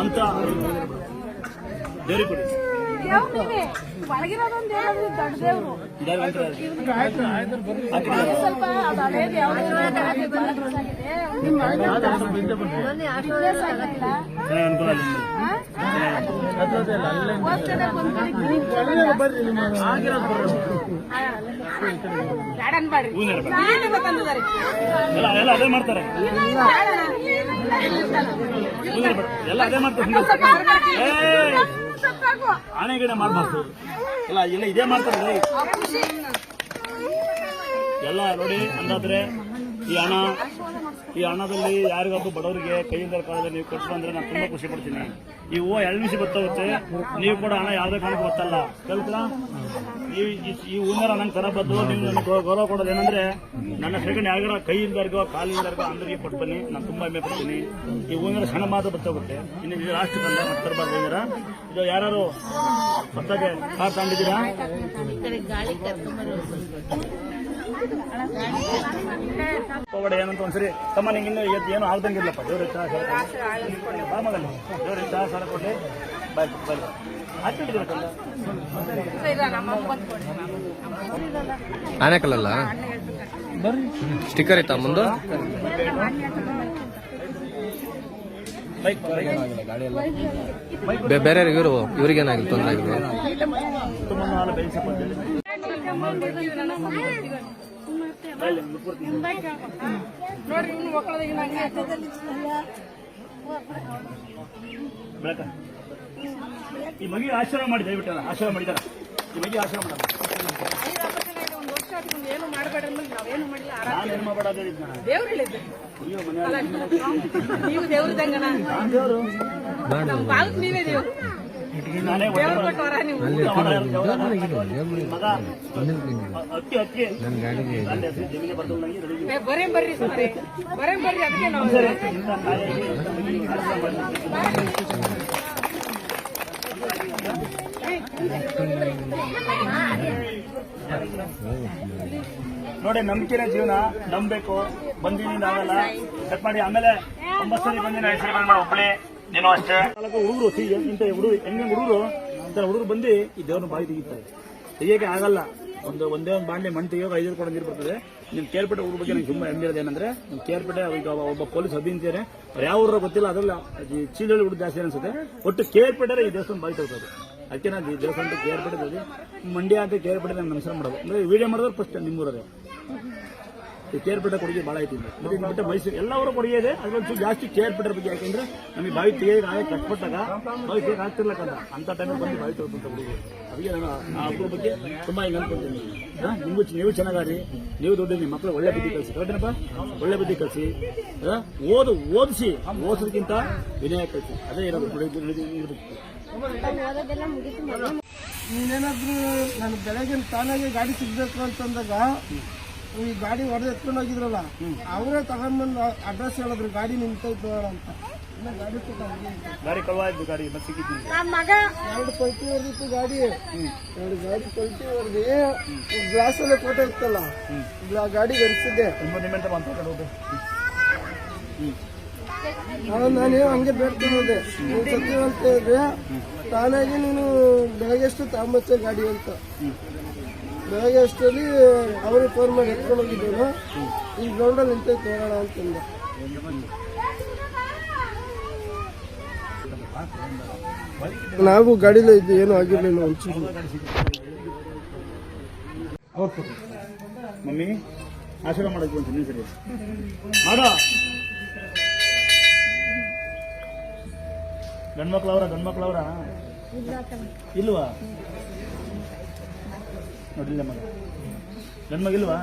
ಅಂತ ದೇವ್ರಿ ಕೊಡಿ ಒಳಗಿರೋದೊಂದು ದೊಡ್ಡ ದೇವ್ರು ಸ್ವಲ್ಪ ಅದು ಹಳೇ ಎಲ್ಲ ಅದೇ ಮಾಡ್ತಾರೆ ಎಲ್ಲ ಅದೇ ಮಾಡ್ತಾರೆ ಆನೆ ಗಿಡ ಮಾಡ್ಬಾರ್ದು ಎಲ್ಲ ಎಲ್ಲ ಇದೇ ಮಾಡ್ತಾರೆ ಎಲ್ಲ ನೋಡಿ ಅಂದಾದ್ರೆ ಈ ಹಣದಲ್ಲಿ ಯಾರಿಗಾದ್ರು ಬಡವರಿಗೆ ಕೈಯಿಂದ ಕಾಲದಲ್ಲಿ ನೀವು ಕೊಟ್ಟು ಬಂದ್ರೆ ನಾನು ತುಂಬಾ ಖುಷಿ ಪಡ್ತೀನಿ. ಈ ಹೂವು 2 ನಿಮಿಷ ಗೊತ್ತಾಗುತ್ತೆ, ನೀವು ಕೂಡ ಹಣ ಯಾವುದೇ ಕಾರಣಕ್ಕೂ ಗೊತ್ತಲ್ಲ ಕೇಳ್ತೀರಾ. ಈ ಹೂವಿನ ನಂಗೆ ತರ ಬದ್ದು ನೀವು ನನಗೆ ಗೌರವ ಕೊಡೋದು ಏನಂದ್ರೆ ನನ್ನ ಸೆಕೆಂಡ್ ಯಾರಿಗಾರ ಕೈಯಿಂದರ್ಗೋ ಕಾಲಿಂದರ್ಗೋ ಅಂದ್ರಿಗೆ ಕೊಟ್ಟು ಬನ್ನಿ, ನಾನು ತುಂಬಾ ಹೆಮ್ಮೆ ಪಡ್ತೀನಿ. ಈ ಹೂವಿನ ಸಣ್ಣ ಮಾತ್ರ ಗೊತ್ತಾಗುತ್ತೆ. ಇನ್ನು ಇದು ಲಾಸ್ಟ್ ತಂದ ಮತ್ತೆ ಬರ್ಬಂದಿರ ಇದು ಯಾರು ಹೊತ್ತಾಗೆ ಕಾರ್ ತಗೊಂಡಿದ್ದೀರಾ? ಹೋಗಡೆ ಏನಂತ ಒಂದ್ಸರಿ ತಮ್ಮ ನಿಂಗೆ ಇನ್ನೂ ಏನು ಆಗ್ದಂಗಿಲ್ಲಪ್ಪ. ದೇವ್ರ ದೇವ್ರ ಸಾಲ ಕೊಟ್ಟು ಬಾಯ್ ಬಾಯ್ ಹಾಕಿಬಿಟ್ಟಿದ್ರಲ್ಲ ಆನೆಕಲ್ಲಲ್ಲ ಸ್ಟಿಕ್ಕರ್ ಇತ್ತಾ ಮುಂದೆ ಬೇರೆ ಇವ್ರಿಗೇನಾಗಿಲ್ಲ ತೊಂದರೆ ಆಗಿದೆ. ಬೆಳಕ ಈ ಮಗಿಗೆ ಆಶ್ರಮ ಮಾಡಿ ದಯವಿಟ್ಟು ಆಶ್ರಮ ಮಾಡಿದಾರ. ಈ ಮಗಿಗೆ ಆಶ್ರಮ ಮಾಡ ಏನು ಮಾಡಬೇಡ್ರಿ ನಾವೇನು ಮಾಡಿಲ್ಲ. ನಾನು ಮಾಡಬೇಡ ದೇವ್ರು ಹೇಳಿದ್ದು ನೀವು ದೇವ್ರದಂಗನ ನೀವೇ ದೇವ್ರು ನಾನೇ ಕೊಟ್ಟವರ ನೀವು ಮಗ ಅಕ್ಕಿ ಅಕ್ಕಿ ಜಮೀನೆ ಬರ್ದಂಗೆ ಬರೇ ಬರ್ರಿ ಬರೇ ಬರ್ರಿ ಅದಕ್ಕೆ ನಾವು ನೋಡಿ ನಂಬಿಕೆನೇ ಜೀವನ, ನಂಬಬೇಕು. ಬಂದಿನಿಂದ ಆಗಲ್ಲ ಕಟ್ ಮಾಡಿ ಆಮೇಲೆ 9 ಸರಿ ಬಂದಿನ ಒಬ್ಬಳೆ ನೀನು ಅಷ್ಟೇ. ಹುಡುಗರು ಇಂಥ ಹುಡುಗರು ಬಂದು ಈ ದೇವ್ರನ್ನ ಬಾಯಿ ತೆಗಿತಾರೆ. ತೆಗಿಯೋಕೆ ಆಗಲ್ಲ. ಒಂದೇ ಒಂದು ಬಾಂಡೆ ಮಣ್ಣು ತೆಗಿಯೋಕೆ 5 ಕೊಡ ನೀರು ಬರ್ತದೆ. ನಿಮ್ ಕೇರ್ಪೇಟೆ ಊರ ಬಗ್ಗೆ ನಂಗೆ ತುಂಬಾ ಹೆಮ್ಮೆ ಇರೋದು ಏನಂದ್ರೆ ನಿಮ್ ಕೇರ್ಪೇಟೆ ಈಗ ಒಬ್ಬ ಪೊಲೀಸ್ ಅಭಿಯಂತಾರೆ ಯಾವ ಊರ ಗೊತ್ತಿಲ್ಲ, ಅದ್ರಲ್ಲಿ ಚೀಲಲ್ಲಿ ಹುಡುಗ ಜಾಸ್ತಿ ಅನ್ಸುತ್ತೆ. ಒಟ್ಟು ಕೇರ್ಪೇಟೆ ಈ ದೇವಸ್ಥಾನ ಬಾಯಿ ತೆಗೆದು ಅದಕ್ಕೆ ನಾವು ಈ ದೇವಸ್ಥಾನ ಕೇರ್ಪೇಟೆ ಮಂಡ್ಯ ಅಂತ ಕೇರ್ಪೇಟೆ ನಂಗೆ ನಮಸ್ಕಾರ ಮಾಡೋದು. ಅಂದ್ರೆ ವಿಡಿಯೋ ಮಾಡಿದ್ರೆ ಫಸ್ಟ್ ನಿಮ್ಮೂರೇ ಈ ಕೇರ್ಪೇಟೆ ಕೊಡುಗೆ ಭಾಳ ಐತಿ. ಮತ್ತೆ ಇದು ಬಿಟ್ಟು ಮೈಸೂರು ಎಲ್ಲವರೂ ಕೊಡುಗೆ ಇದೆ. ಅದೊಂದು ಜಾಸ್ತಿ ಕೇರ್ಪೇಟೆ ಬಗ್ಗೆ ಯಾಕೆಂದ್ರೆ ನಮಗೆ ಬಾವಿ ತೆಗೆಯೋಕೆ ಆಗ ಕಷ್ಟಪಟ್ಟಾಗ ಬಾವಿ ತೆಗೆಯಕ್ಕೆ ಆಗ್ತಿರ್ಲಕ್ಕಂತ ಅಂತ ಟೈಮಲ್ಲಿ ಬಂದು ಬಾವಿ ತೆಗೆದಂತ ಹುಡುಗಿ. ಅದಕ್ಕೆ ನಾನು ಆ ಹಬ್ಬದ ಬಗ್ಗೆ ತುಂಬಾ ಹಿಂಗೆ ಅನ್ಕೊಂತೀನಿ. ನೀವು ಚೆನ್ನಾಗಾರಿ, ನೀವು ದೊಡ್ಡ ನಿಮ್ಮ ಮಕ್ಕಳು ಒಳ್ಳೆ ಬುದ್ಧಿ ಕಲಿಸಿ ಕರೆಕ್ಟೇನಪ್ಪ. ಒಳ್ಳೆ ಬುದ್ಧಿ ಕಲಿಸಿ ಓದಿಸಿ ಓದೋದಕ್ಕಿಂತ ವಿನಯ ಕಲಿಸಿ. ಅದೇ ಇರೋದು. ನೀನೇನಾದ್ರೂ ನಾನು ಬೆಳಗ್ಗೆ ತಾನಾಗೆ ಗಾಡಿ ಸಿಗ್ಬೇಕು ಅಂತಂದಾಗ ಈ ಗಾಡಿ ಹೊಡೆದು ಎತ್ಕೊಂಡು ಹೋಗಿದ್ರಲ್ಲ, ಅವರೇ ತಗೊಂಡ್ಬಂದು ಅಡ್ರೆಸ್ ಹೇಳಿದ್ರು ಗಾಡಿ ನಿಂತೈತು ಅಂತ. ಗಾಡಿ ಕಳ್ವಾಯ್ತು, ಗಾಡಿ ಸಿಕ್ಕಿದ್ದೀನಿ. 2 ಪಲ್ಟಿ ಹೊಡೆದಿತ್ತು ಗಾಡಿ. 2 ಗಾಡಿ ಪಲ್ಟಿ ಹೊಡೆದಿ ಗ್ಲಾಸ್ ಅಲ್ಲೇ ಫೋಟೋ ಇತ್ತಲ್ಲ, ಗಾಡಿಗೆ ಅನಿಸಿದ್ದೆ. ನಾನು ಹಂಗೆ ಬೇಡ್ಕೊಂಡು ಹೋದೆ, ನೀನು ಸತ್ಯ ಅಂತ ಇದ್ರೆ ತಾನಾಗಿ ನೀನು ಬೆಳಗ್ಗೆ ಅಷ್ಟು ತಾಂಬಚ್ಚ ಗಾಡಿ ಅಂತ. ಬೆಳಗ್ಗೆ ಅಷ್ಟರಲ್ಲಿ ಅವ್ರಿಗೆ ಫೋನ್ ಮಾಡಿ ಎತ್ಕೊಂಡು ಹೋಗಿದ್ದೇನು, ಈ ಗ್ರೌಂಡಲ್ಲಿ ನಿಂತೈತೆ ಹೋಗೋಣ ಅಂತಂದೆ. ನಾವು ಗಾಡಿಲೇ ಇದ್ದು ಏನೂ ಆಗಿರ್ಲಿಲ್ಲ ಒಂಚೂರು. ಮಮ್ಮಿ ಆಶೀರ್ವಾದ ಮಾಡಕ್ಕೆ ಬಂತೀನಿ ಸರಿ ಮಾಡೋ. ಗಂಡ್ಮಕ್ಳವ್ರ ಇಲ್ವಾ? ನೋಡಿಲ್ಲ ಮಗ ಗಂಡ್ಮಗಿಲ್ವಾ?